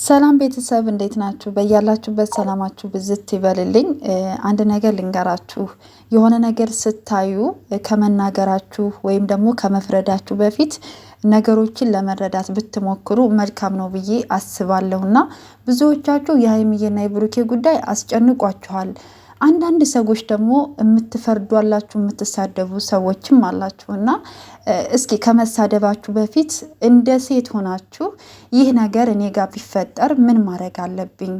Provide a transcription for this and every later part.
ሰላም ቤተሰብ እንዴት ናችሁ? በያላችሁበት ሰላማችሁ ብዝት ይበልልኝ። አንድ ነገር ልንገራችሁ። የሆነ ነገር ስታዩ ከመናገራችሁ ወይም ደግሞ ከመፍረዳችሁ በፊት ነገሮችን ለመረዳት ብትሞክሩ መልካም ነው ብዬ አስባለሁና ብዙዎቻችሁ የሀይሚዬና የብሩኬ ጉዳይ አስጨንቋችኋል። አንዳንድ ሰዎች ደግሞ የምትፈርዷላችሁ የምትሳደቡ ሰዎችም አላችሁና እስኪ ከመሳደባችሁ በፊት እንደ ሴት ሆናችሁ ይህ ነገር እኔ ጋር ቢፈጠር ምን ማድረግ አለብኝ?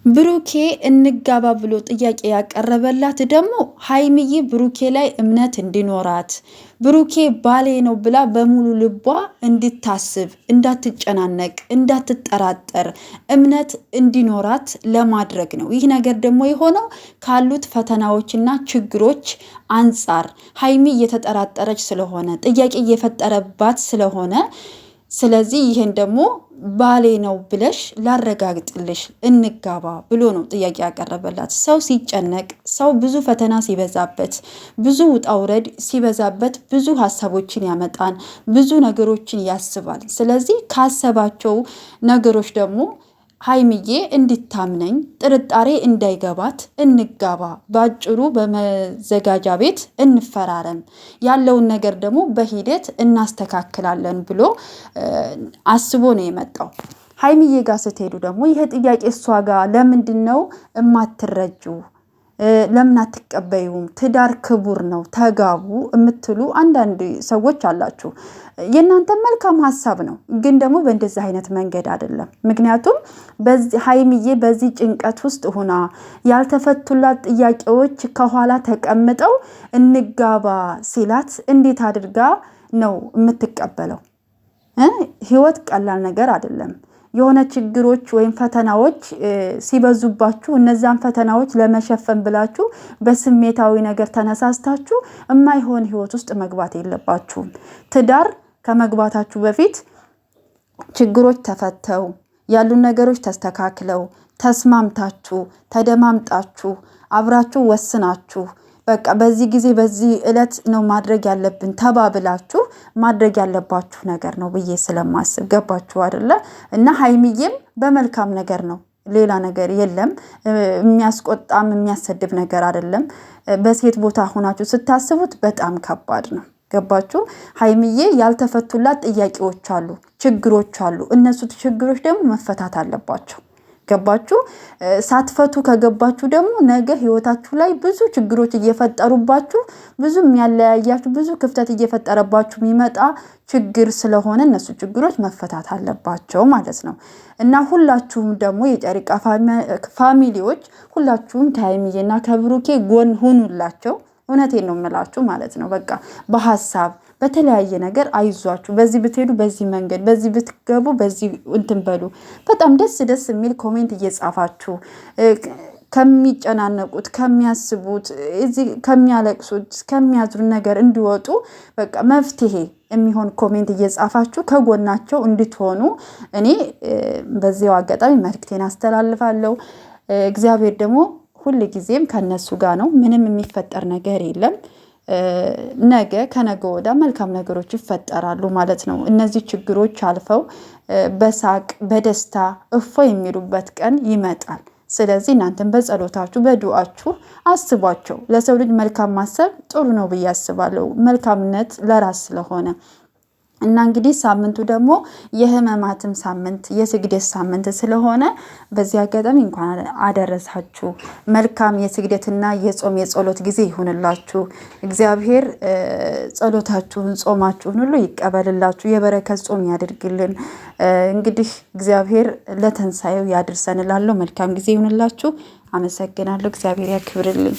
ብሩኬ እንጋባ ብሎ ጥያቄ ያቀረበላት ደግሞ ሀይሚዬ ብሩኬ ላይ እምነት እንዲኖራት ብሩኬ ባሌ ነው ብላ በሙሉ ልቧ እንድታስብ፣ እንዳትጨናነቅ፣ እንዳትጠራጠር እምነት እንዲኖራት ለማድረግ ነው። ይህ ነገር ደግሞ የሆነው ካሉት ፈተናዎችና ችግሮች አንጻር ሀይሚ እየተጠራጠረች ስለሆነ ጥያቄ እየፈጠረባት ስለሆነ ስለዚህ ይህን ደግሞ ባሌ ነው ብለሽ ላረጋግጥልሽ እንጋባ ብሎ ነው ጥያቄ ያቀረበላት። ሰው ሲጨነቅ፣ ሰው ብዙ ፈተና ሲበዛበት፣ ብዙ ውጣ ውረድ ሲበዛበት ብዙ ሀሳቦችን ያመጣል፣ ብዙ ነገሮችን ያስባል። ስለዚህ ካሰባቸው ነገሮች ደግሞ ሀይሚዬ እንድታምነኝ ጥርጣሬ እንዳይገባት እንጋባ፣ ባጭሩ በመዘጋጃ ቤት እንፈራረም፣ ያለውን ነገር ደግሞ በሂደት እናስተካክላለን ብሎ አስቦ ነው የመጣው። ሀይሚዬ ጋር ስትሄዱ ደግሞ ይሄ ጥያቄ እሷ ጋር ለምንድን ነው እማትረጁ? ለምን አትቀበዩም? ትዳር ክቡር ነው ተጋቡ የምትሉ አንዳንድ ሰዎች አላችሁ። የእናንተ መልካም ሀሳብ ነው፣ ግን ደግሞ በእንደዚህ አይነት መንገድ አይደለም። ምክንያቱም ሀይሚዬ በዚህ ጭንቀት ውስጥ ሆና ያልተፈቱላት ጥያቄዎች ከኋላ ተቀምጠው እንጋባ ሲላት እንዴት አድርጋ ነው የምትቀበለው? ህይወት ቀላል ነገር አይደለም። የሆነ ችግሮች ወይም ፈተናዎች ሲበዙባችሁ እነዛን ፈተናዎች ለመሸፈን ብላችሁ በስሜታዊ ነገር ተነሳስታችሁ የማይሆን ህይወት ውስጥ መግባት የለባችሁም። ትዳር ከመግባታችሁ በፊት ችግሮች ተፈተው ያሉ ነገሮች ተስተካክለው ተስማምታችሁ ተደማምጣችሁ አብራችሁ ወስናችሁ በቃ በዚህ ጊዜ በዚህ እለት ነው ማድረግ ያለብን ተባብላችሁ ማድረግ ያለባችሁ ነገር ነው ብዬ ስለማስብ ገባችሁ አይደለ? እና ሀይሚዬም በመልካም ነገር ነው፣ ሌላ ነገር የለም። የሚያስቆጣም የሚያሰድብ ነገር አይደለም። በሴት ቦታ ሆናችሁ ስታስቡት በጣም ከባድ ነው። ገባችሁ? ሀይሚዬ ያልተፈቱላት ጥያቄዎች አሉ፣ ችግሮች አሉ። እነሱ ችግሮች ደግሞ መፈታት አለባቸው። ገባችሁ? ሳትፈቱ ከገባችሁ ደግሞ ነገ ህይወታችሁ ላይ ብዙ ችግሮች እየፈጠሩባችሁ ብዙ የሚያለያያችሁ ብዙ ክፍተት እየፈጠረባችሁ የሚመጣ ችግር ስለሆነ እነሱ ችግሮች መፈታት አለባቸው ማለት ነው። እና ሁላችሁም ደግሞ የጨሪቃ ፋሚሊዎች ሁላችሁም ከሀይሚዬና ከብሩኬ ጎን ሁኑላቸው። እውነቴን ነው የምላችሁ ማለት ነው። በቃ በሀሳብ በተለያየ ነገር አይዟችሁ፣ በዚህ ብትሄዱ በዚህ መንገድ፣ በዚህ ብትገቡ በዚህ እንትን በሉ። በጣም ደስ የሚል ኮሜንት እየጻፋችሁ ከሚጨናነቁት ከሚያስቡት እዚህ ከሚያለቅሱት ከሚያዝሩ ነገር እንዲወጡ በቃ መፍትሄ የሚሆን ኮሜንት እየጻፋችሁ ከጎናቸው እንድትሆኑ እኔ በዚያው አጋጣሚ መልእክቴን አስተላልፋለሁ። እግዚአብሔር ደግሞ ሁል ጊዜም ከነሱ ጋር ነው። ምንም የሚፈጠር ነገር የለም። ነገ ከነገ ወዳ መልካም ነገሮች ይፈጠራሉ ማለት ነው። እነዚህ ችግሮች አልፈው በሳቅ በደስታ እፎይ የሚሉበት ቀን ይመጣል። ስለዚህ እናንተም በጸሎታችሁ በዱዓችሁ አስቧቸው። ለሰው ልጅ መልካም ማሰብ ጥሩ ነው ብዬ አስባለሁ። መልካምነት ለራስ ስለሆነ እና እንግዲህ ሳምንቱ ደግሞ የህመማትም ሳምንት የስግደት ሳምንት ስለሆነ በዚህ አጋጣሚ እንኳን አደረሳችሁ። መልካም የስግደትና የጾም የጸሎት ጊዜ ይሁንላችሁ። እግዚአብሔር ጸሎታችሁን ጾማችሁን ሁሉ ይቀበልላችሁ፣ የበረከት ጾም ያድርግልን። እንግዲህ እግዚአብሔር ለትንሳኤው ያድርሰን እላለሁ። መልካም ጊዜ ይሁንላችሁ። አመሰግናለሁ። እግዚአብሔር ያክብርልኝ።